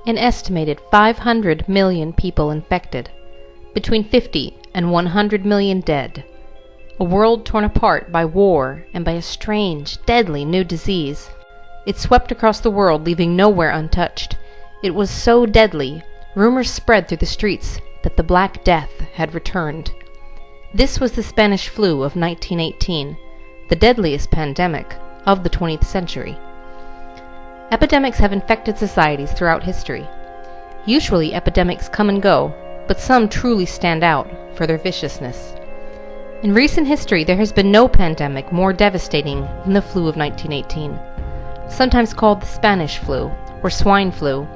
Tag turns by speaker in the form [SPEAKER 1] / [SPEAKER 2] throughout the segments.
[SPEAKER 1] An estimated 500 million people infected, between 50 and 100 million dead. A world torn apart by war and by a strange, deadly new disease. It swept across the world, leaving nowhere untouched. It was so deadly, rumors spread through the streets that the Black Death had returned. This was the Spanish flu of 1918, the deadliest pandemic of the 20th century. Epidemics have infected societies throughout history. Usually epidemics come and go, but some truly stand out for their viciousness. In recent history, there has been no pandemic more devastating than the flu of 1918, sometimes called the Spanish flu or swine flu.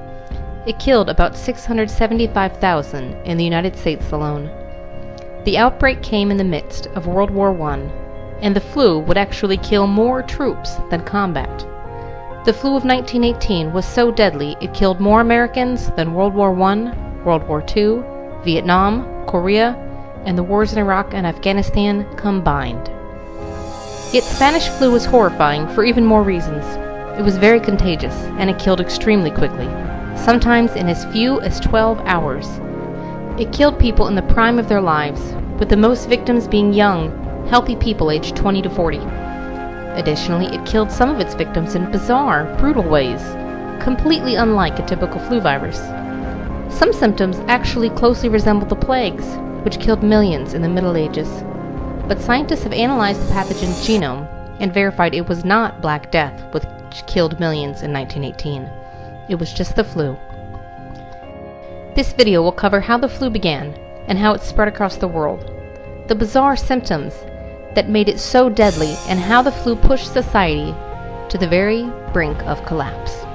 [SPEAKER 1] It killed about 675,000 in the United States alone. The outbreak came in the midst of World War I, and the flu would actually kill more troops than combat. The flu of 1918 was so deadly it killed more Americans than World War I, World War II, Vietnam, Korea, and the wars in Iraq and Afghanistan combined. Yet Spanish flu was horrifying for even more reasons. It was very contagious, and it killed extremely quickly, sometimes in as few as 12 hours. It killed people in the prime of their lives, with the most victims being young, healthy people aged 20 to 40. Additionally, it killed some of its victims in bizarre, brutal ways, completely unlike a typical flu virus. Some symptoms actually closely resemble the plagues, which killed millions in the Middle Ages. But scientists have analyzed the pathogen's genome and verified it was not Black Death, which killed millions in 1918. It was just the flu. This video will cover how the flu began and how it spread across the world, the bizarre symptoms that made it so deadly, and how the flu pushed society to the very brink of collapse.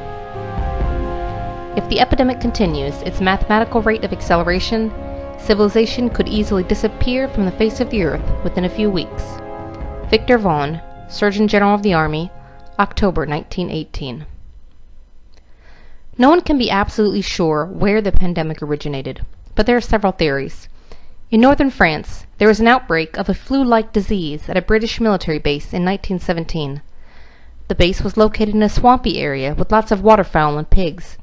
[SPEAKER 1] If the epidemic continues its mathematical rate of acceleration, civilization could easily disappear from the face of the earth within a few weeks. Victor Vaughan, Surgeon General of the Army, October 1918. No one can be absolutely sure where the pandemic originated, but there are several theories. In northern France, there was an outbreak of a flu-like disease at a British military base in 1917. The base was located in a swampy area with lots of waterfowl and pigs.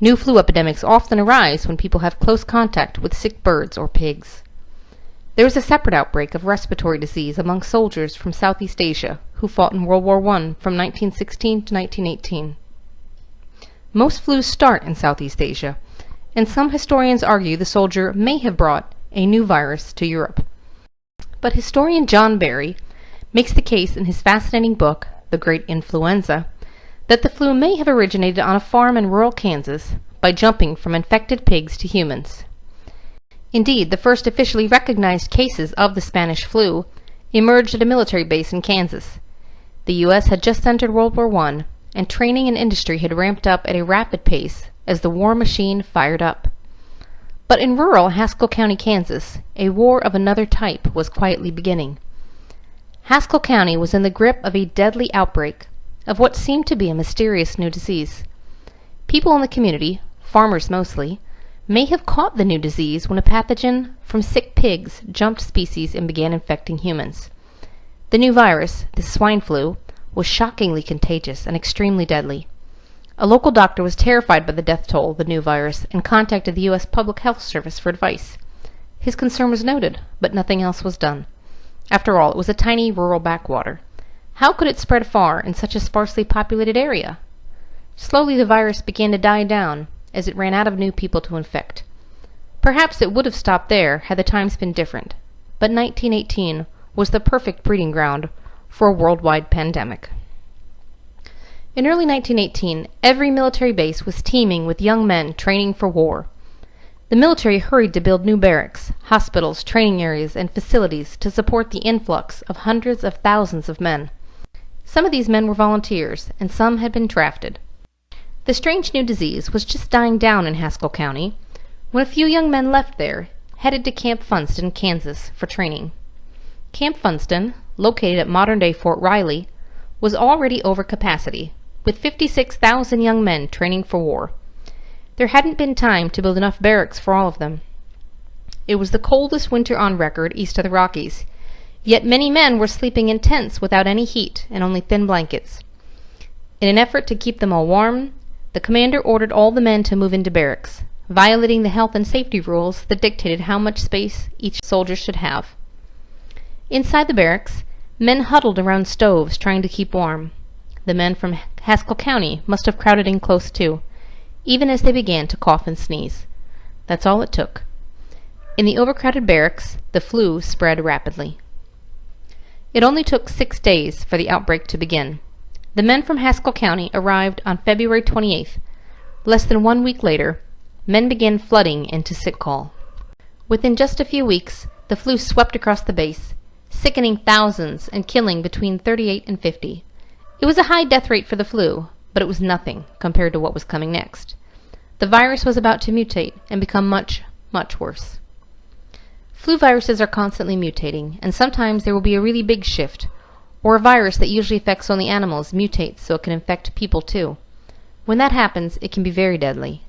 [SPEAKER 1] New flu epidemics often arise when people have close contact with sick birds or pigs. There was a separate outbreak of respiratory disease among soldiers from Southeast Asia who fought in World War I from 1916 to 1918. Most flus start in Southeast Asia, and some historians argue the soldier may have brought a new virus to Europe. But historian John Barry makes the case in his fascinating book, The Great Influenza, that the flu may have originated on a farm in rural Kansas by jumping from infected pigs to humans. Indeed, the first officially recognized cases of the Spanish flu emerged at a military base in Kansas. The U.S. had just entered World War I, and training and industry had ramped up at a rapid pace as the war machine fired up. But in rural Haskell County, Kansas, a war of another type was quietly beginning. Haskell County was in the grip of a deadly outbreak of what seemed to be a mysterious new disease. People in the community, farmers mostly, may have caught the new disease when a pathogen from sick pigs jumped species and began infecting humans. The new virus, the swine flu, was shockingly contagious and extremely deadly. A local doctor was terrified by the death toll of the new virus and contacted the U.S. Public Health Service for advice. His concern was noted, but nothing else was done. After all, it was a tiny rural backwater. How could it spread far in such a sparsely populated area? Slowly the virus began to die down as it ran out of new people to infect. Perhaps it would have stopped there had the times been different, but 1918 was the perfect breeding ground for a worldwide pandemic. In early 1918, every military base was teeming with young men training for war. The military hurried to build new barracks, hospitals, training areas, and facilities to support the influx of hundreds of thousands of men. Some of these men were volunteers, and some had been drafted. The strange new disease was just dying down in Haskell County when a few young men left there, headed to Camp Funston, Kansas, for training. Camp Funston, located at modern-day Fort Riley, was already over capacity, with 56,000 young men training for war. There hadn't been time to build enough barracks for all of them. It was the coldest winter on record east of the Rockies, yet many men were sleeping in tents without any heat and only thin blankets. In an effort to keep them all warm, The commander ordered all the men to move into barracks, violating the health and safety rules that dictated how much space each soldier should have. Inside the barracks, men huddled around stoves trying to keep warm. The men from Haskell County must have crowded in close too, even as they began to cough and sneeze. That's all it took. In the overcrowded barracks, the flu spread rapidly. It only took 6 days for the outbreak to begin. The men from Haskell County arrived on February 28th. Less than 1 week later, men began flooding into sick call. Within just a few weeks, the flu swept across the base, sickening thousands and killing between 38 and 50. It was a high death rate for the flu, but it was nothing compared to what was coming next. The virus was about to mutate and become much, much worse. Flu viruses are constantly mutating, and sometimes there will be a really big shift, or a virus that usually affects only animals mutates so it can infect people too. When that happens, it can be very deadly.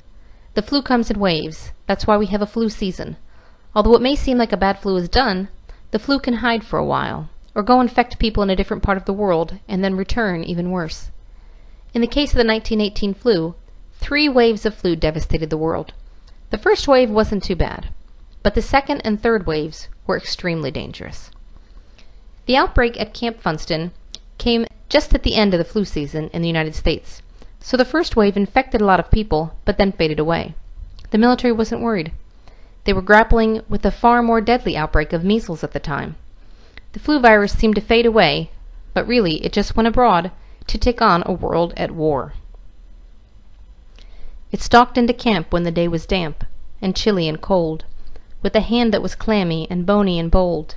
[SPEAKER 1] The flu comes in waves. That's why we have a flu season. Although it may seem like a bad flu is done, the flu can hide for a while, or go infect people in a different part of the world and then return even worse. In the case of the 1918 flu, 3 waves of flu devastated the world. The first wave wasn't too bad, but the second and third waves were extremely dangerous. The outbreak at Camp Funston came just at the end of the flu season in the United States, so the first wave infected a lot of people, but then faded away. The military wasn't worried. They were grappling with a far more deadly outbreak of measles at the time. The flu virus seemed to fade away, but really it just went abroad to take on a world at war. It stalked into camp when the day was damp and chilly and cold, with a hand that was clammy and bony and bold,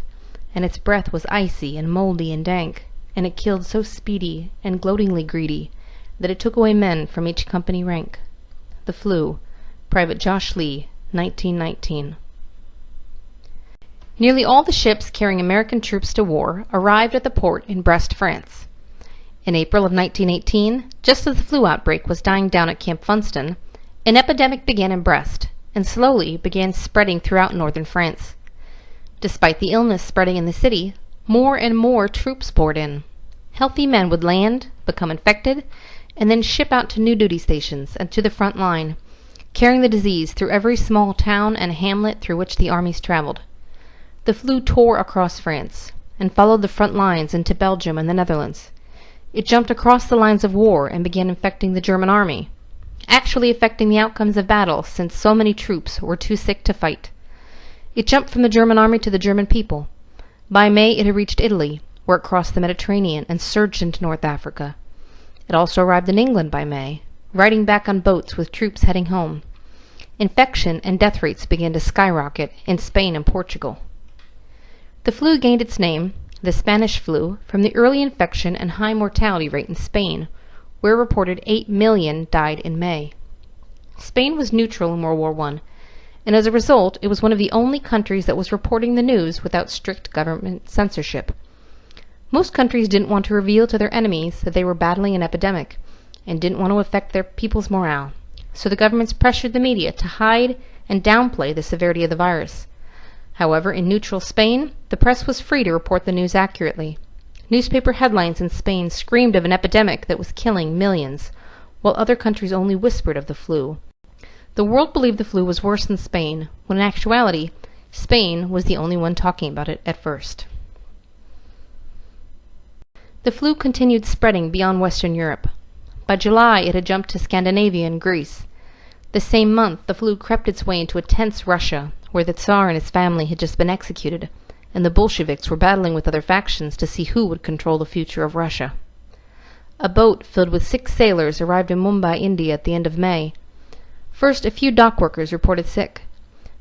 [SPEAKER 1] and its breath was icy and moldy and dank, and it killed so speedy and gloatingly greedy that it took away men from each company rank. The flu, Private Josh Lee, 1919. Nearly all the ships carrying American troops to war arrived at the port in Brest, France. In April of 1918, just as the flu outbreak was dying down at Camp Funston, an epidemic began in Brest, and slowly began spreading throughout northern France. Despite the illness spreading in the city, more and more troops poured in. Healthy men would land, become infected, and then ship out to new duty stations and to the front line, carrying the disease through every small town and hamlet through which the armies traveled. The flu tore across France and followed the front lines into Belgium and the Netherlands. It jumped across the lines of war and began infecting the German army, actually affecting the outcomes of battle since so many troops were too sick to fight. It jumped from the German army to the German people. By May it had reached Italy, where it crossed the Mediterranean and surged into North Africa. It also arrived in England by May, riding back on boats with troops heading home. Infection and death rates began to skyrocket in Spain and Portugal. The flu gained its name, the Spanish flu, from the early infection and high mortality rate in Spain, where reported 8 million died in May. Spain was neutral in World War I, and as a result it was one of the only countries that was reporting the news without strict government censorship. Most countries didn't want to reveal to their enemies that they were battling an epidemic, and didn't want to affect their people's morale, so the governments pressured the media to hide and downplay the severity of the virus. However, in neutral Spain, the press was free to report the news accurately. Newspaper headlines in Spain screamed of an epidemic that was killing millions, while other countries only whispered of the flu. The world believed the flu was worse than Spain, when in actuality, Spain was the only one talking about it at first. The flu continued spreading beyond Western Europe. By July, it had jumped to Scandinavia and Greece. The same month, the flu crept its way into a tense Russia, where the Tsar and his family had just been executed, and the Bolsheviks were battling with other factions to see who would control the future of Russia. A boat filled with 6 sailors arrived in Mumbai, India at the end of May. First, a few dock workers reported sick.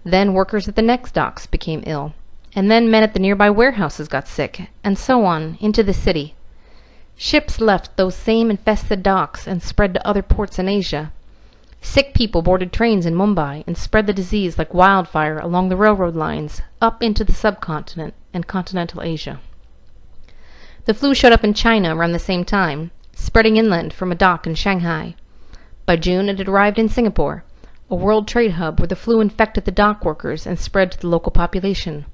[SPEAKER 1] Then workers at the next docks became ill. And then men at the nearby warehouses got sick, and so on, into the city. Ships left those same infested docks and spread to other ports in Asia. Sick people boarded trains in Mumbai and spread the disease like wildfire along the railroad lines up into the subcontinent and continental Asia. The flu showed up in China around the same time, spreading inland from a dock in Shanghai. By June it had arrived in Singapore, a world trade hub where the flu infected the dock workers and spread to the local population.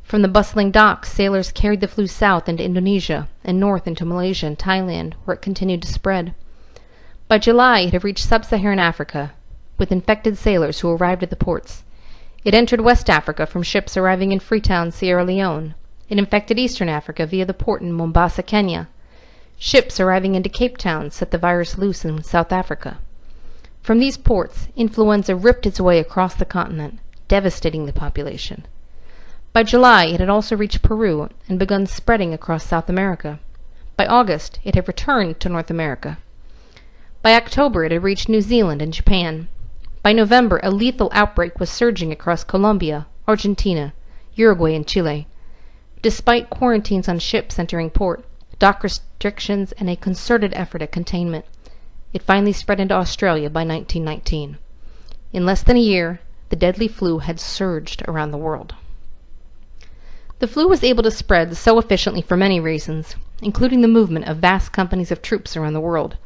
[SPEAKER 1] From the bustling docks, sailors carried the flu south into Indonesia and north into Malaysia and Thailand, where it continued to spread. By July, it had reached sub-Saharan Africa, with infected sailors who arrived at the ports. It entered West Africa from ships arriving in Freetown, Sierra Leone. It infected Eastern Africa via the port in Mombasa, Kenya. Ships arriving into Cape Town set the virus loose in South Africa. From these ports, influenza ripped its way across the continent, devastating the population. By July, it had also reached Peru and begun spreading across South America. By August, it had returned to North America. By October, it had reached New Zealand and Japan. By November, a lethal outbreak was surging across Colombia, Argentina, Uruguay, and Chile. Despite quarantines on ships entering port, dock restrictions, and a concerted effort at containment, it finally spread into Australia by 1919. In less than a year, the deadly flu had surged around the world. The flu was able to spread so efficiently for many reasons, including the movement of vast companies of troops around the world,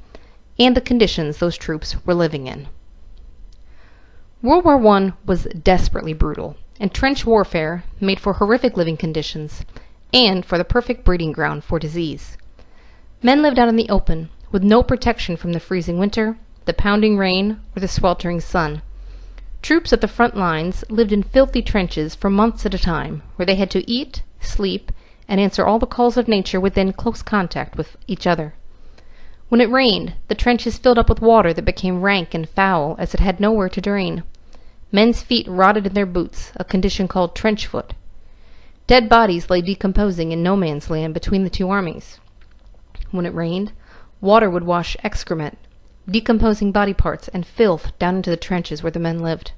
[SPEAKER 1] and the conditions those troops were living in. World War I was desperately brutal, and trench warfare made for horrific living conditions and for the perfect breeding ground for disease. Men lived out in the open, with no protection from the freezing winter, the pounding rain, or the sweltering sun. Troops at the front lines lived in filthy trenches for months at a time, where they had to eat, sleep, and answer all the calls of nature within close contact with each other. When it rained, the trenches filled up with water that became rank and foul as it had nowhere to drain. Men's feet rotted in their boots, a condition called trench foot. Dead bodies lay decomposing in no man's land between the two armies. When it rained, water would wash excrement, decomposing body parts, and filth down into the trenches where the men lived.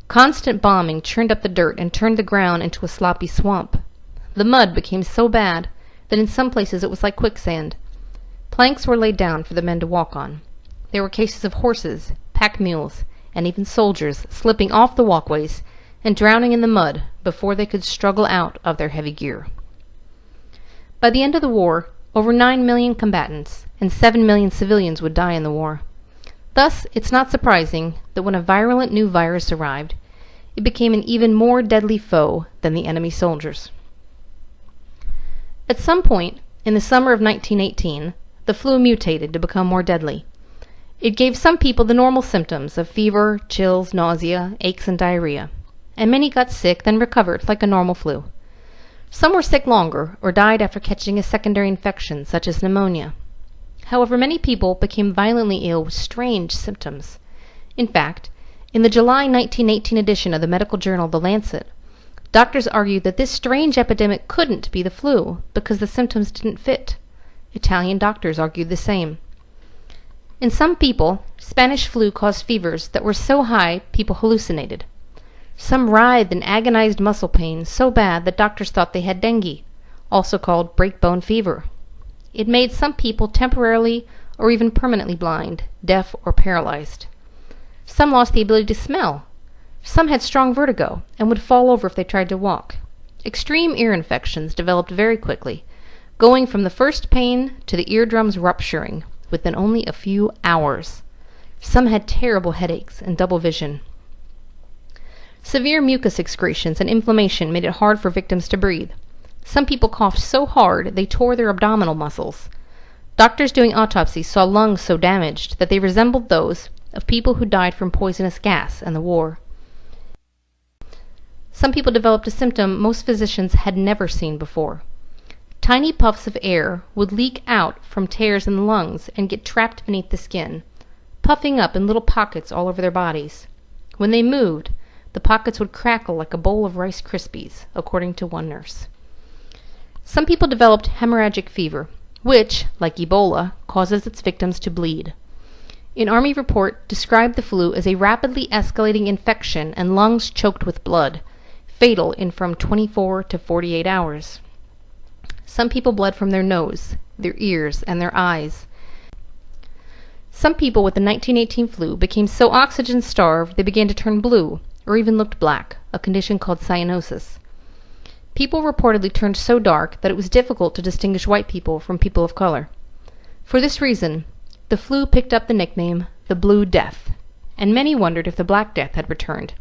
[SPEAKER 1] Constant bombing churned up the dirt and turned the ground into a sloppy swamp. The mud became so bad that in some places it was like quicksand. Planks were laid down for the men to walk on. There were cases of horses, pack mules, and even soldiers slipping off the walkways and drowning in the mud before they could struggle out of their heavy gear. By the end of the war, over 9 million combatants and 7 million civilians would die in the war. Thus, it's not surprising that when a virulent new virus arrived, it became an even more deadly foe than the enemy soldiers. At some point in the summer of 1918, the flu mutated to become more deadly. It gave some people the normal symptoms of fever, chills, nausea, aches, and diarrhea, and many got sick, then recovered like a normal flu. Some were sick longer or died after catching a secondary infection, such as pneumonia. However, many people became violently ill with strange symptoms. In fact, in the July 1918 edition of the medical journal The Lancet, doctors argued that this strange epidemic couldn't be the flu because the symptoms didn't fit. Italian doctors argued the same. In some people, Spanish flu caused fevers that were so high people hallucinated. Some writhed in agonized muscle pain so bad that doctors thought they had dengue, also called breakbone fever. It made some people temporarily or even permanently blind, deaf, or paralyzed. Some lost the ability to smell. Some had strong vertigo and would fall over if they tried to walk. Extreme ear infections developed very quickly, going from the first pain to the eardrums rupturing within only a few hours. Some had terrible headaches and double vision. Severe mucus excretions and inflammation made it hard for victims to breathe. Some people coughed so hard they tore their abdominal muscles. Doctors doing autopsies saw lungs so damaged that they resembled those of people who died from poisonous gas in the war. Some people developed a symptom most physicians had never seen before. Tiny puffs of air would leak out from tears in the lungs and get trapped beneath the skin, puffing up in little pockets all over their bodies. When they moved, the pockets would crackle like a bowl of Rice Krispies, according to one nurse. Some people developed hemorrhagic fever, which, like Ebola, causes its victims to bleed. An Army report described the flu as a rapidly escalating infection and lungs choked with blood, fatal in from 24 to 48 hours. Some people bled from their nose, their ears, and their eyes. Some people with the 1918 flu became so oxygen-starved they began to turn blue, or even looked black, a condition called cyanosis. People reportedly turned so dark that it was difficult to distinguish white people from people of color. For this reason, the flu picked up the nickname the Blue Death, and many wondered if the Black Death had returned.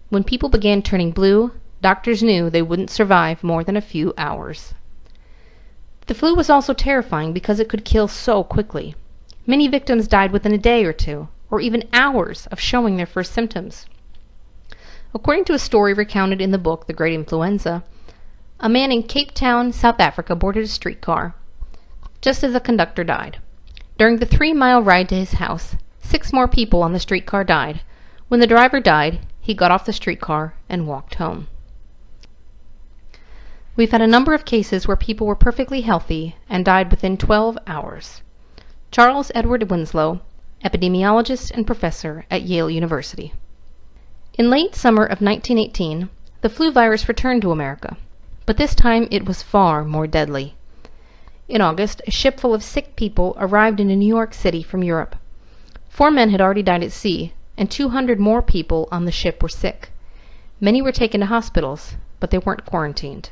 [SPEAKER 1] When people began turning blue, doctors knew they wouldn't survive more than a few hours. The flu was also terrifying because it could kill so quickly. Many victims died within a day or two, or even hours of showing their first symptoms. According to a story recounted in the book The Great Influenza, a man in Cape Town, South Africa boarded a streetcar just as the conductor died. During the 3-mile ride to his house, 6 more people on the streetcar died. When the driver died, he got off the streetcar and walked home. We've had a number of cases where people were perfectly healthy and died within 12 hours. Charles Edward Winslow, epidemiologist and professor at Yale University. In late summer of 1918, the flu virus returned to America, but this time it was far more deadly. In August, a ship full of sick people arrived in New York City from Europe. 4 men had already died at sea, and 200 more people on the ship were sick. Many were taken to hospitals, but they weren't quarantined.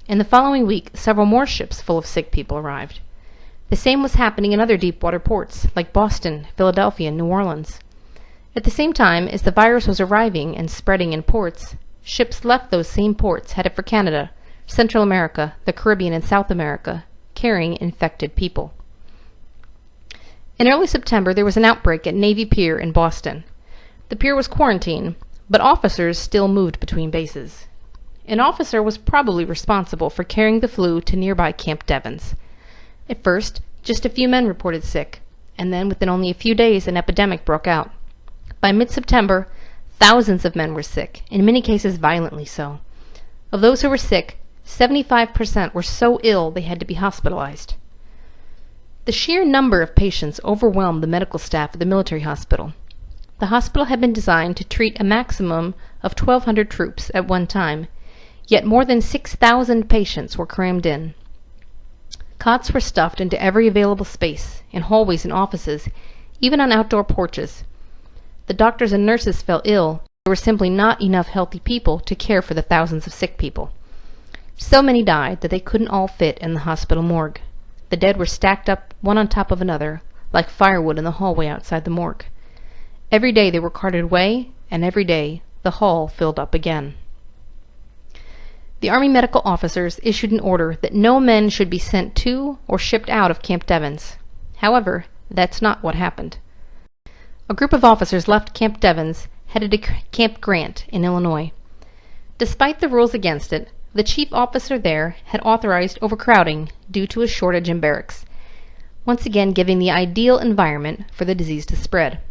[SPEAKER 1] In the following week, several more ships full of sick people arrived. The same was happening in other deep-water ports, like Boston, Philadelphia, and New Orleans. At the same time as the virus was arriving and spreading in ports, ships left those same ports headed for Canada, Central America, the Caribbean, and South America, carrying infected people. In early September, there was an outbreak at Navy Pier in Boston. The pier was quarantined, but officers still moved between bases. An officer was probably responsible for carrying the flu to nearby Camp Devens. At first, just a few men reported sick, and then within only a few days an epidemic broke out. By mid-September, thousands of men were sick, in many cases violently so. Of those who were sick, 75% were so ill they had to be hospitalized. The sheer number of patients overwhelmed the medical staff at the military hospital. The hospital had been designed to treat a maximum of 1,200 troops at one time, yet more than 6,000 patients were crammed in. Cots were stuffed into every available space, in hallways and offices, even on outdoor porches. The doctors and nurses fell ill. There were simply not enough healthy people to care for the thousands of sick people. So many died that they couldn't all fit in the hospital morgue. The dead were stacked up one on top of another, like firewood in the hallway outside the morgue. Every day they were carted away, and every day the hall filled up again. The Army medical officers issued an order that no men should be sent to or shipped out of Camp Devens. However, that's not what happened. A group of officers left Camp Devens, headed to Camp Grant in Illinois. Despite the rules against it, the chief officer there had authorized overcrowding due to a shortage in barracks, once again giving the ideal environment for the disease to spread.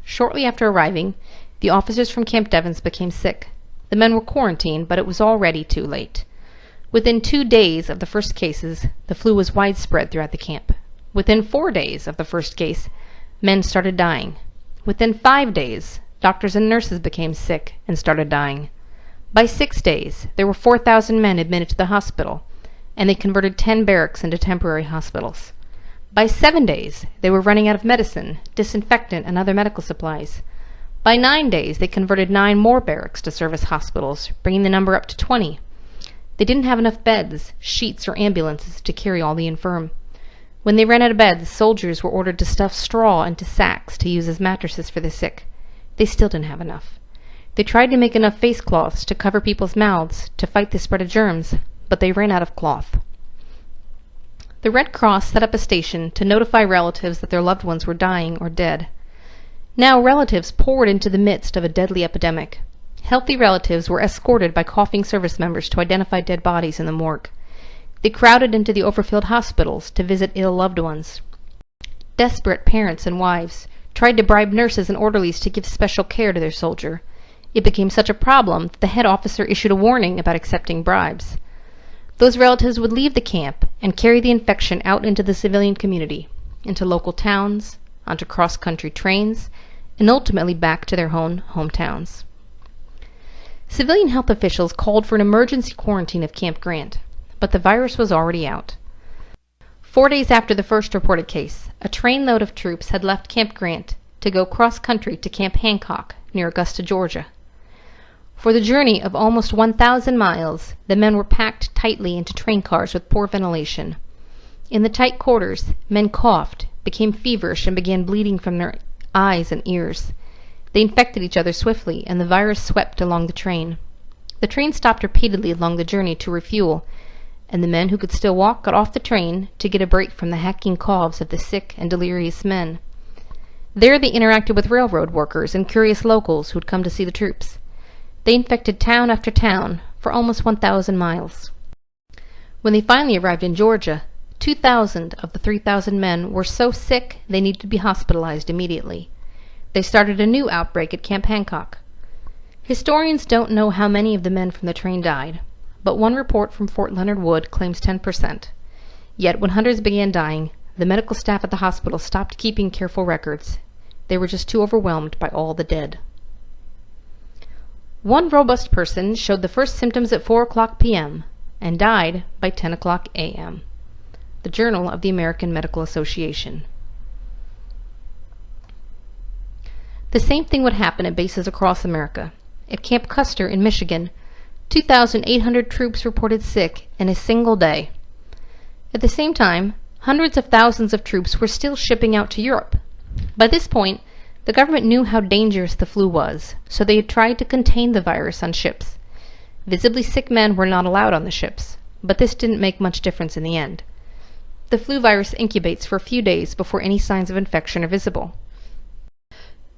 [SPEAKER 1] Shortly after arriving, the officers from Camp Devens became sick. The men were quarantined, but it was already too late. Within 2 days of the first cases, the flu was widespread throughout the camp. Within 4 days of the first case, men started dying. Within 5 days, doctors and nurses became sick and started dying. By 6 days, there were 4,000 men admitted to the hospital, and they converted 10 barracks into temporary hospitals. By 7 days, they were running out of medicine, disinfectant, and other medical supplies. By 9 days, they converted 9 more barracks to serve as hospitals, bringing the number up to 20. They didn't have enough beds, sheets, or ambulances to carry all the infirm. When they ran out of beds, soldiers were ordered to stuff straw into sacks to use as mattresses for the sick. They still didn't have enough. They tried to make enough face cloths to cover people's mouths to fight the spread of germs, but they ran out of cloth. The Red Cross set up a station to notify relatives that their loved ones were dying or dead. Now relatives poured into the midst of a deadly epidemic. Healthy relatives were escorted by coughing service members to identify dead bodies in the morgue. They crowded into the overfilled hospitals to visit ill loved ones. Desperate parents and wives tried to bribe nurses and orderlies to give special care to their soldier. It became such a problem that the head officer issued a warning about accepting bribes. Those relatives would leave the camp and carry the infection out into the civilian community, into local towns, onto cross-country trains, and ultimately back to their own hometowns. Civilian health officials called for an emergency quarantine of Camp Grant, but the virus was already out. 4 days after the first reported case, a trainload of troops had left Camp Grant to go cross-country to Camp Hancock near Augusta, Georgia. For the journey of almost 1,000 miles, the men were packed tightly into train cars with poor ventilation. In the tight quarters, men coughed, became feverish, and began bleeding from their eyes and ears. They infected each other swiftly, and the virus swept along the train. The train stopped repeatedly along the journey to refuel, and the men who could still walk got off the train to get a break from the hacking coughs of the sick and delirious men. There they interacted with railroad workers and curious locals who had come to see the troops. They infected town after town for almost 1,000 miles. When they finally arrived in Georgia, 2,000 of the 3,000 men were so sick they needed to be hospitalized immediately. They started a new outbreak at Camp Hancock. Historians don't know how many of the men from the train died, but one report from Fort Leonard Wood claims 10%. Yet when hundreds began dying, the medical staff at the hospital stopped keeping careful records. They were just too overwhelmed by all the dead. One robust person showed the first symptoms at 4:00 p.m. and died by 10:00 a.m. The Journal of the American Medical Association. The same thing would happen at bases across America. At Camp Custer in Michigan, 2,800 troops reported sick in a single day. At the same time, hundreds of thousands of troops were still shipping out to Europe. By this point, the government knew how dangerous the flu was, so they had tried to contain the virus on ships. Visibly sick men were not allowed on the ships, but this didn't make much difference in the end. The flu virus incubates for a few days before any signs of infection are visible.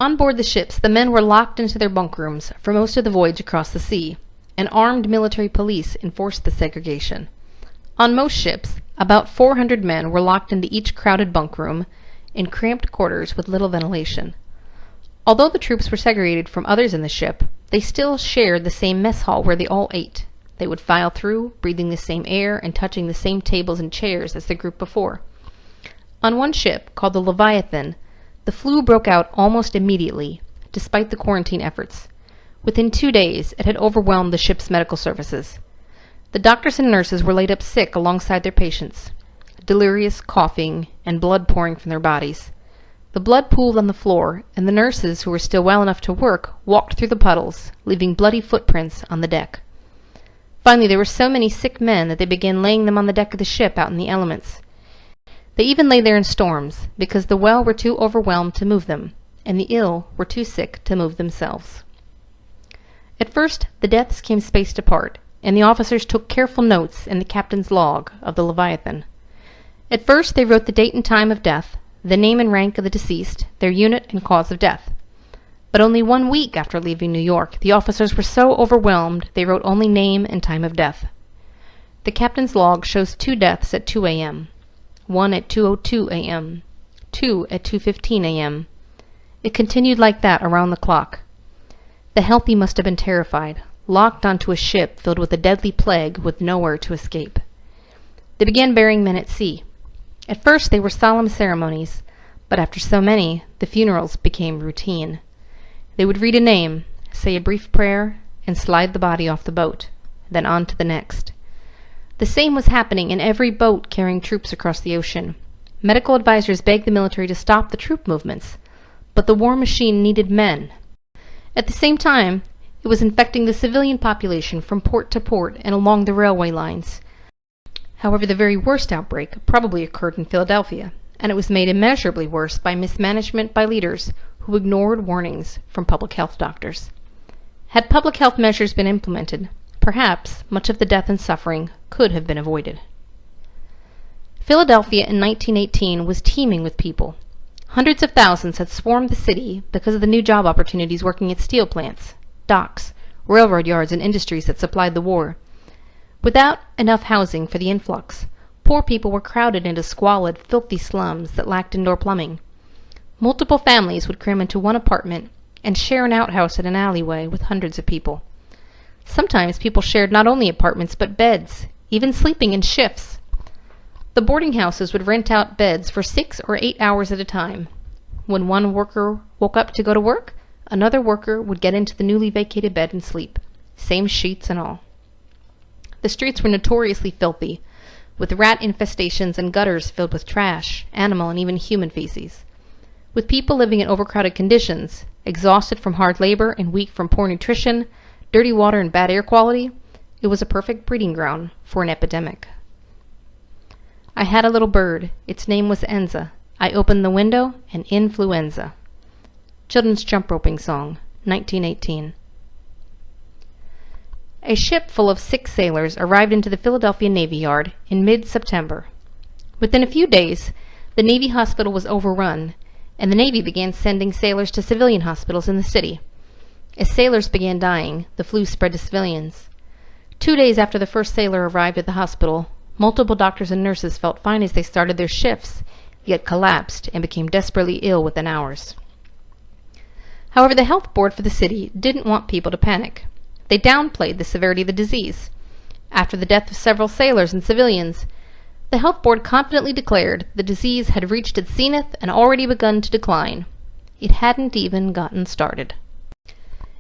[SPEAKER 1] On board the ships, the men were locked into their bunk rooms for most of the voyage across the sea, and armed military police enforced the segregation. On most ships, about 400 men were locked into each crowded bunk room in cramped quarters with little ventilation. Although the troops were segregated from others in the ship, they still shared the same mess hall where they all ate. They would file through, breathing the same air and touching the same tables and chairs as the group before. On one ship, called the Leviathan, the flu broke out almost immediately, despite the quarantine efforts. Within 2 days, it had overwhelmed the ship's medical services. The doctors and nurses were laid up sick alongside their patients, delirious, coughing, and blood pouring from their bodies. The blood pooled on the floor, and the nurses, who were still well enough to work, walked through the puddles, leaving bloody footprints on the deck. Finally, there were so many sick men that they began laying them on the deck of the ship out in the elements. They even lay there in storms, because the well were too overwhelmed to move them, and the ill were too sick to move themselves. At first, the deaths came spaced apart, and the officers took careful notes in the captain's log of the Leviathan. At first, they wrote the date and time of death, the name and rank of the deceased, their unit and cause of death. But only 1 week after leaving New York, the officers were so overwhelmed they wrote only name and time of death. The captain's log shows 2 deaths at 2 a.m., 1 at 2:02 a.m., 2 at 2:15 a.m. It continued like that around the clock. The healthy must have been terrified, locked onto a ship filled with a deadly plague with nowhere to escape. They began burying men at sea. At first they were solemn ceremonies, but after so many, the funerals became routine. They would read a name, say a brief prayer, and slide the body off the boat, then on to the next. The same was happening in every boat carrying troops across the ocean. Medical advisors begged the military to stop the troop movements, but the war machine needed men. At the same time, it was infecting the civilian population from port to port and along the railway lines. However, the very worst outbreak probably occurred in Philadelphia, and it was made immeasurably worse by mismanagement by leaders who ignored warnings from public health doctors. Had public health measures been implemented, perhaps much of the death and suffering could have been avoided. Philadelphia in 1918 was teeming with people. Hundreds of thousands had swarmed the city because of the new job opportunities working at steel plants, docks, railroad yards, and industries that supplied the war. Without enough housing for the influx, poor people were crowded into squalid, filthy slums that lacked indoor plumbing. Multiple families would cram into one apartment and share an outhouse in an alleyway with hundreds of people. Sometimes people shared not only apartments but beds, even sleeping in shifts. The boarding houses would rent out beds for 6 or 8 hours at a time. When one worker woke up to go to work, another worker would get into the newly vacated bed and sleep, same sheets and all. The streets were notoriously filthy, with rat infestations and gutters filled with trash, animal, and even human feces. With people living in overcrowded conditions, exhausted from hard labor and weak from poor nutrition, dirty water, and bad air quality, it was a perfect breeding ground for an epidemic. I had a little bird. Its name was Enza. I opened the window, and influenza. Children's jump roping song, 1918. A ship full of 6 sailors arrived into the Philadelphia Navy Yard in mid-September. Within a few days, the Navy hospital was overrun, and the Navy began sending sailors to civilian hospitals in the city. As sailors began dying, the flu spread to civilians. 2 days after the first sailor arrived at the hospital, multiple doctors and nurses felt fine as they started their shifts, yet collapsed and became desperately ill within hours. However, the health board for the city didn't want people to panic. They downplayed the severity of the disease. After the death of several sailors and civilians, the health board confidently declared the disease had reached its zenith and already begun to decline. It hadn't even gotten started.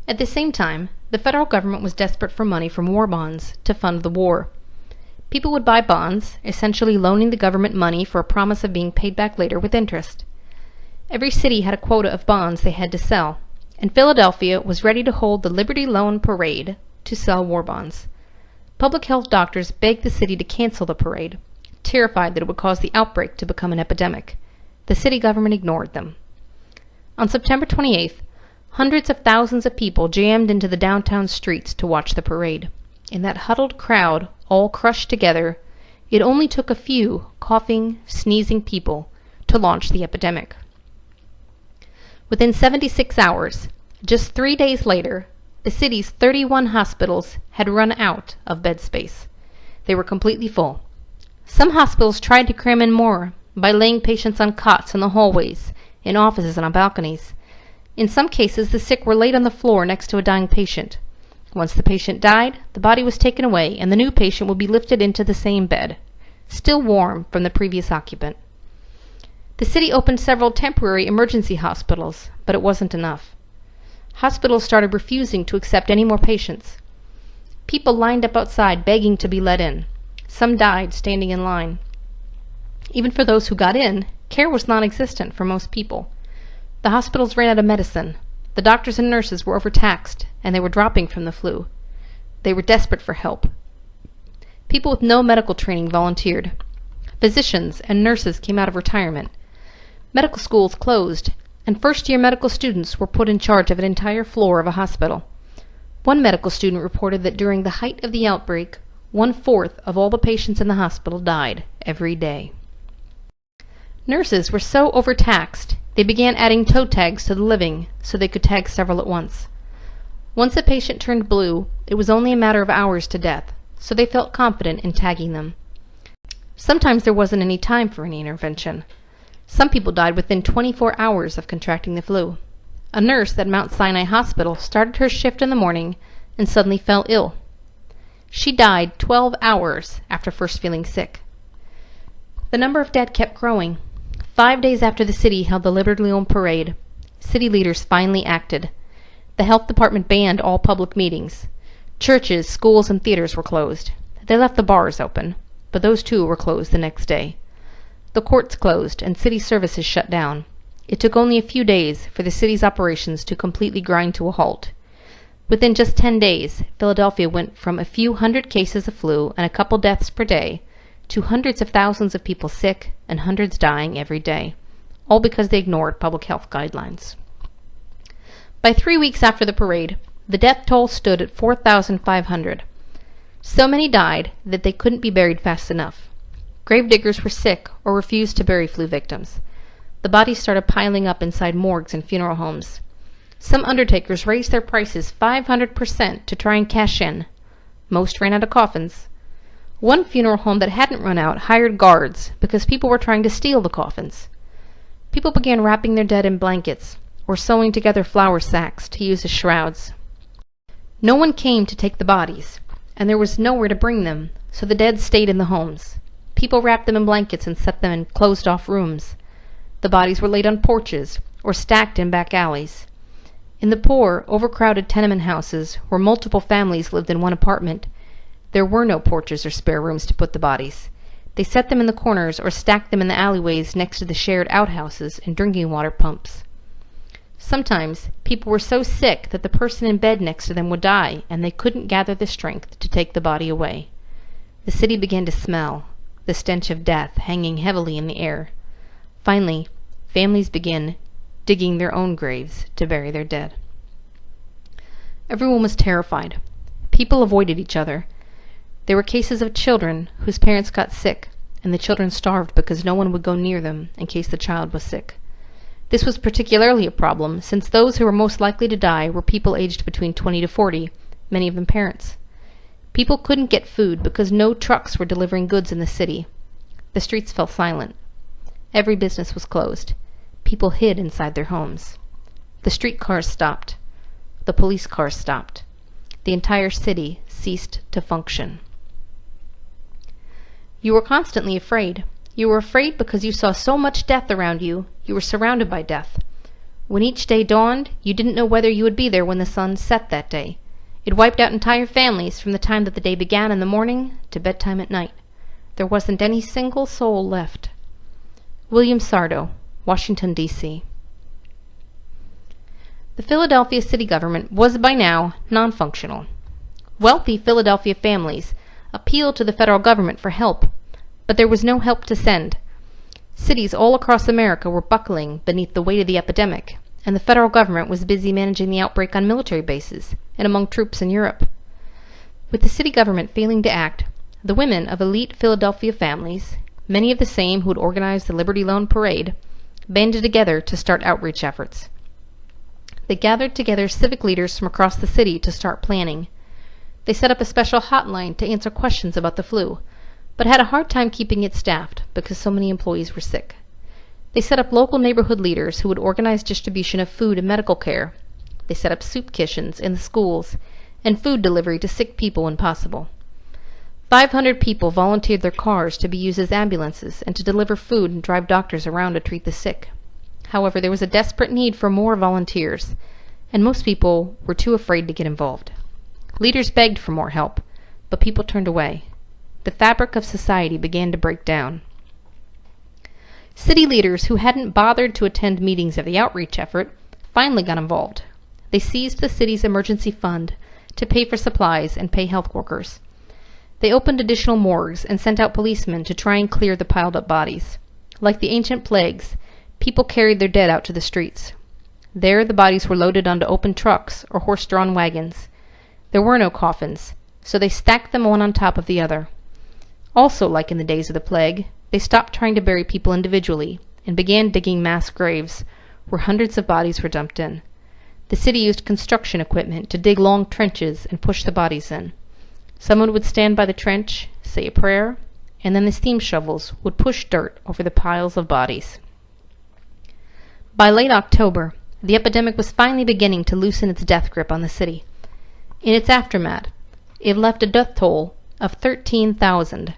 [SPEAKER 1] At the same time, the federal government was desperate for money from war bonds to fund the war. People would buy bonds, essentially loaning the government money for a promise of being paid back later with interest. Every city had a quota of bonds they had to sell, and Philadelphia was ready to hold the Liberty Loan Parade to sell war bonds. Public health doctors begged the city to cancel the parade, terrified that it would cause the outbreak to become an epidemic. The city government ignored them. On September 28th, hundreds of thousands of people jammed into the downtown streets to watch the parade. In that huddled crowd, all crushed together, it only took a few coughing, sneezing people to launch the epidemic. Within 76 hours, just 3 days later, the city's 31 hospitals had run out of bed space. They were completely full. Some hospitals tried to cram in more by laying patients on cots in the hallways, in offices, and on balconies. In some cases, the sick were laid on the floor next to a dying patient. Once the patient died, the body was taken away, and the new patient would be lifted into the same bed, still warm from the previous occupant. The city opened several temporary emergency hospitals, but it wasn't enough. Hospitals started refusing to accept any more patients. People lined up outside begging to be let in. Some died standing in line. Even for those who got in, care was non-existent for most people. The hospitals ran out of medicine. The doctors and nurses were overtaxed, and they were dropping from the flu. They were desperate for help. People with no medical training volunteered. Physicians and nurses came out of retirement. Medical schools closed, and first-year medical students were put in charge of an entire floor of a hospital. One medical student reported that during the height of the outbreak, 1/4 of all the patients in the hospital died every day. Nurses were so overtaxed, they began adding toe tags to the living so they could tag several at once. Once a patient turned blue, it was only a matter of hours to death, so they felt confident in tagging them. Sometimes there wasn't any time for any intervention. Some people died within 24 hours of contracting the flu. A nurse at Mount Sinai Hospital started her shift in the morning and suddenly fell ill. She died 12 hours after first feeling sick. The number of dead kept growing. 5 days after the city held the Liberty Loan Parade, city leaders finally acted. The health department banned all public meetings. Churches, schools, and theaters were closed. They left the bars open, but those too were closed the next day. The courts closed and city services shut down. It took only a few days for the city's operations to completely grind to a halt. Within just 10 days, Philadelphia went from a few hundred cases of flu and a couple deaths per day to hundreds of thousands of people sick and hundreds dying every day, all because they ignored public health guidelines. By 3 weeks after the parade, the death toll stood at 4,500. So many died that they couldn't be buried fast enough. Gravediggers were sick or refused to bury flu victims. The bodies started piling up inside morgues and funeral homes. Some undertakers raised their prices 500% to try and cash in. Most ran out of coffins. One funeral home that hadn't run out hired guards because people were trying to steal the coffins. People began wrapping their dead in blankets or sewing together flour sacks to use as shrouds. No one came to take the bodies, and there was nowhere to bring them, so the dead stayed in the homes. People wrapped them in blankets and set them in closed-off rooms. The bodies were laid on porches or stacked in back alleys. In the poor, overcrowded tenement houses where multiple families lived in one apartment, there were no porches or spare rooms to put the bodies. They set them in the corners or stacked them in the alleyways next to the shared outhouses and drinking water pumps. Sometimes people were so sick that the person in bed next to them would die, and they couldn't gather the strength to take the body away. The city began to smell, the stench of death hanging heavily in the air. Finally, families began digging their own graves to bury their dead. Everyone was terrified. People avoided each other. There were cases of children whose parents got sick, and the children starved because no one would go near them in case the child was sick. This was particularly a problem, since those who were most likely to die were people aged between 20 to 40, many of them parents. People couldn't get food because no trucks were delivering goods in the city. The streets fell silent. Every business was closed. People hid inside their homes. The streetcars stopped. The police cars stopped. The entire city ceased to function. You were constantly afraid. You were afraid because you saw so much death around you. You were surrounded by death. When each day dawned, you didn't know whether you would be there when the sun set that day. It wiped out entire families from the time that the day began in the morning to bedtime at night. There wasn't any single soul left. William Sardo, Washington, D.C. The Philadelphia city government was by now non-functional. Wealthy Philadelphia families appealed to the federal government for help, but there was no help to send. Cities all across America were buckling beneath the weight of the epidemic, and the federal government was busy managing the outbreak on military bases and among troops in Europe. With the city government failing to act, the women of elite Philadelphia families, many of the same who had organized the Liberty Loan Parade, banded together to start outreach efforts. They gathered together civic leaders from across the city to start planning. They set up a special hotline to answer questions about the flu, but had a hard time keeping it staffed because so many employees were sick. They set up local neighborhood leaders who would organize distribution of food and medical care. They set up soup kitchens in the schools and food delivery to sick people when possible. 500 people volunteered their cars to be used as ambulances and to deliver food and drive doctors around to treat the sick. However, there was a desperate need for more volunteers, and most people were too afraid to get involved. Leaders begged for more help, but people turned away. The fabric of society began to break down. City leaders who hadn't bothered to attend meetings of the outreach effort finally got involved. They seized the city's emergency fund to pay for supplies and pay health workers. They opened additional morgues and sent out policemen to try and clear the piled-up bodies. Like the ancient plagues, people carried their dead out to the streets. There the bodies were loaded onto open trucks or horse-drawn wagons. There were no coffins, so they stacked them one on top of the other. Also, like in the days of the plague, they stopped trying to bury people individually and began digging mass graves where hundreds of bodies were dumped in. The city used construction equipment to dig long trenches and push the bodies in. Someone would stand by the trench, say a prayer, and then the steam shovels would push dirt over the piles of bodies. By late October, the epidemic was finally beginning to loosen its death grip on the city. In its aftermath, it left a death toll of 13,000.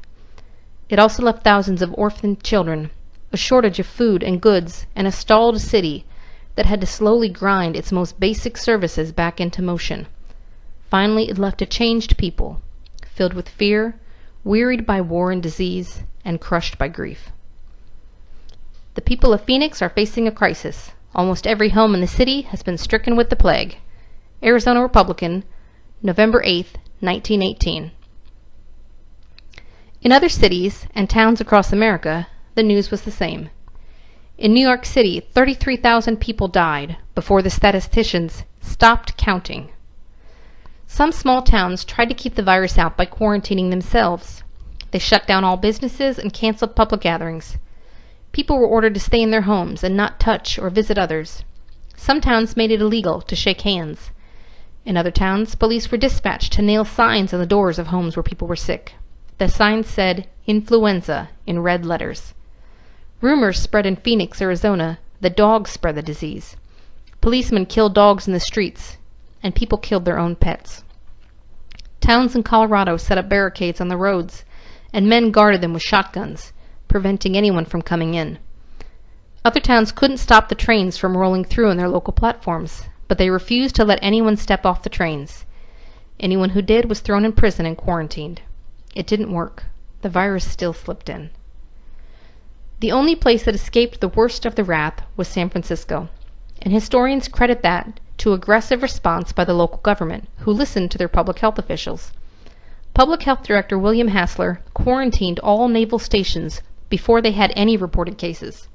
[SPEAKER 1] It also left thousands of orphaned children, a shortage of food and goods, and a stalled city that had to slowly grind its most basic services back into motion. Finally, it left a changed people, filled with fear, wearied by war and disease, and crushed by grief. The people of Phoenix are facing a crisis. Almost every home in the city has been stricken with the plague. Arizona Republican, November 8, 1918. In other cities and towns across America, the news was the same. In New York City, 33,000 people died before the statisticians stopped counting. Some small towns tried to keep the virus out by quarantining themselves. They shut down all businesses and canceled public gatherings. People were ordered to stay in their homes and not touch or visit others. Some towns made it illegal to shake hands. In other towns, police were dispatched to nail signs on the doors of homes where people were sick. The signs said, "Influenza," in red letters. Rumors spread in Phoenix, Arizona, that dogs spread the disease. Policemen killed dogs in the streets, and people killed their own pets. Towns in Colorado set up barricades on the roads, and men guarded them with shotguns, preventing anyone from coming in. Other towns couldn't stop the trains from rolling through on their local platforms, but they refused to let anyone step off the trains. Anyone who did was thrown in prison and quarantined. It didn't work. The virus still slipped in. The only place that escaped the worst of the wrath was San Francisco, and historians credit that to aggressive response by the local government, who listened to their public health officials. Public Health Director William Hassler quarantined all naval stations before they had any reported cases.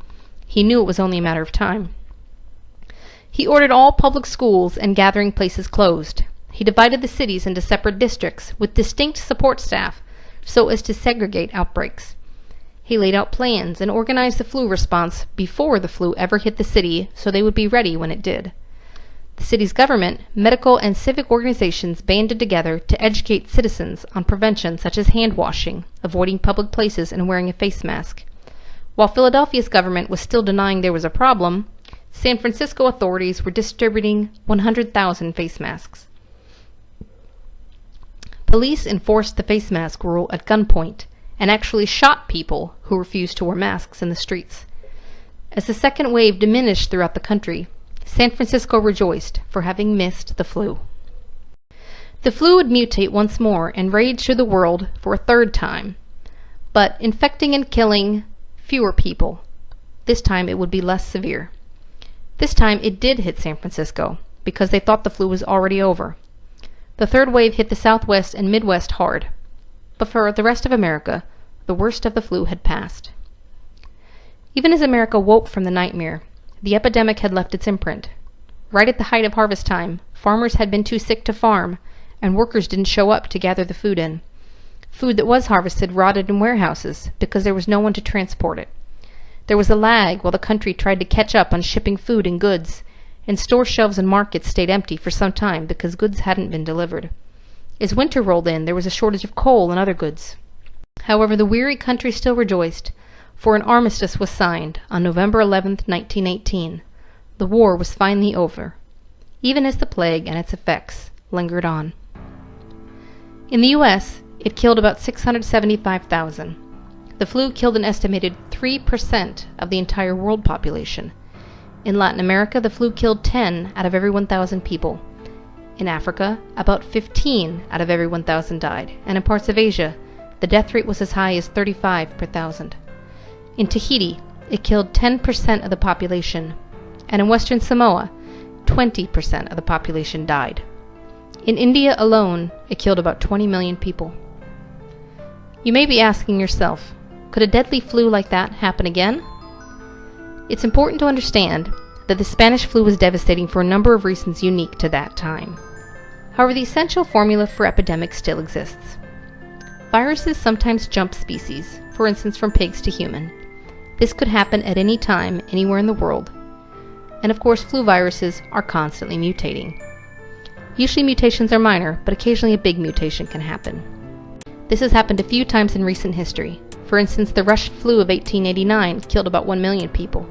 [SPEAKER 1] He knew it was only a matter of time. He ordered all public schools and gathering places closed. he divided the cities into separate districts with distinct support staff so as to segregate outbreaks. He laid out plans and organized the flu response before the flu ever hit the city so they would be ready when it did. The city's government, medical, and civic organizations banded together to educate citizens on prevention such as hand washing, avoiding public places, and wearing a face mask. While Philadelphia's government was still denying there was a problem, San Francisco authorities were distributing 100,000 face masks. Police enforced the face mask rule at gunpoint and actually shot people who refused to wear masks in the streets. As the second wave diminished throughout the country, San Francisco rejoiced for having missed the flu. The flu would mutate once more and rage through the world for a third time, but infecting and killing fewer people. This time it would be less severe. This time it did hit San Francisco because they thought the flu was already over. The third wave hit the Southwest and Midwest hard, but for the rest of America, the worst of the flu had passed. Even as America woke from the nightmare, the epidemic had left its imprint. Right at the height of harvest time, farmers had been too sick to farm, and workers didn't show up to gather the food in. Food that was harvested rotted in warehouses because there was no one to transport it. There was a lag while the country tried to catch up on shipping food and goods, and store shelves and markets stayed empty for some time because goods hadn't been delivered. As winter rolled in, there was a shortage of coal and other goods. However, the weary country still rejoiced, for an armistice was signed on November 11, 1918. The war was finally over, even as the plague and its effects lingered on. In the U.S., it killed about 675,000. The flu killed an estimated 3% of the entire world population. In Latin America, the flu killed 10 out of every 1,000 people. In Africa, about 15 out of every 1,000 died, and in parts of Asia, the death rate was as high as 35 per thousand. In Tahiti, it killed 10% of the population, and in Western Samoa, 20% of the population died. In India alone, it killed about 20 million people. You may be asking yourself, could a deadly flu like that happen again? It's important to understand that the Spanish flu was devastating for a number of reasons unique to that time. However, the essential formula for epidemics still exists. Viruses sometimes jump species, for instance from pigs to human. This could happen at any time, anywhere in the world. And of course, flu viruses are constantly mutating. Usually mutations are minor, but occasionally a big mutation can happen. This has happened a few times in recent history. For instance, the Russian flu of 1889 killed about 1 million people.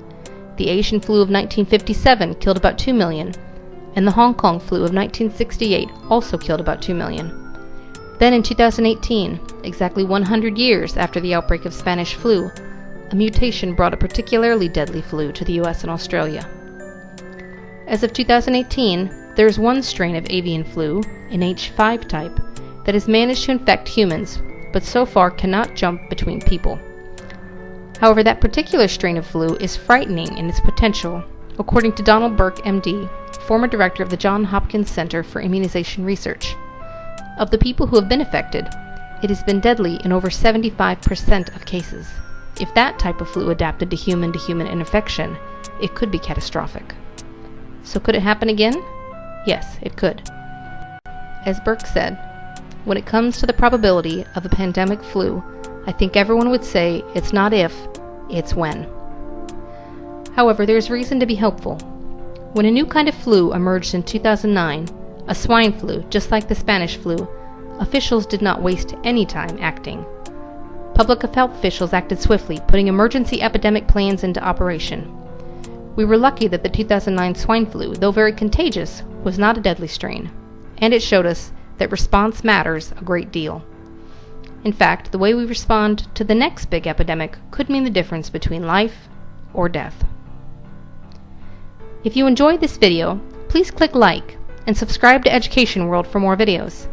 [SPEAKER 1] The Asian flu of 1957 killed about 2 million. And the Hong Kong flu of 1968 also killed about 2 million. Then in 2018, exactly 100 years after the outbreak of Spanish flu, a mutation brought a particularly deadly flu to the US and Australia. As of 2018, there is one strain of avian flu, an H5 type, that has managed to infect humans, but so far cannot jump between people. However, that particular strain of flu is frightening in its potential, according to Donald Burke, MD, former director of the Johns Hopkins Center for Immunization Research. Of the people who have been affected, it has been deadly in over 75% of cases. If that type of flu adapted to human infection, it could be catastrophic. So could it happen again? Yes, it could. As Burke said, when it comes to the probability of a pandemic flu, I think everyone would say it's not if, it's when. However, there is reason to be hopeful. When a new kind of flu emerged in 2009, a swine flu, just like the Spanish flu, officials did not waste any time acting. Public health officials acted swiftly, putting emergency epidemic plans into operation. We were lucky that the 2009 swine flu, though very contagious, was not a deadly strain, and it showed us that response matters a great deal. In fact, the way we respond to the next big epidemic could mean the difference between life or death. If you enjoyed this video, please click like and subscribe to Education World for more videos.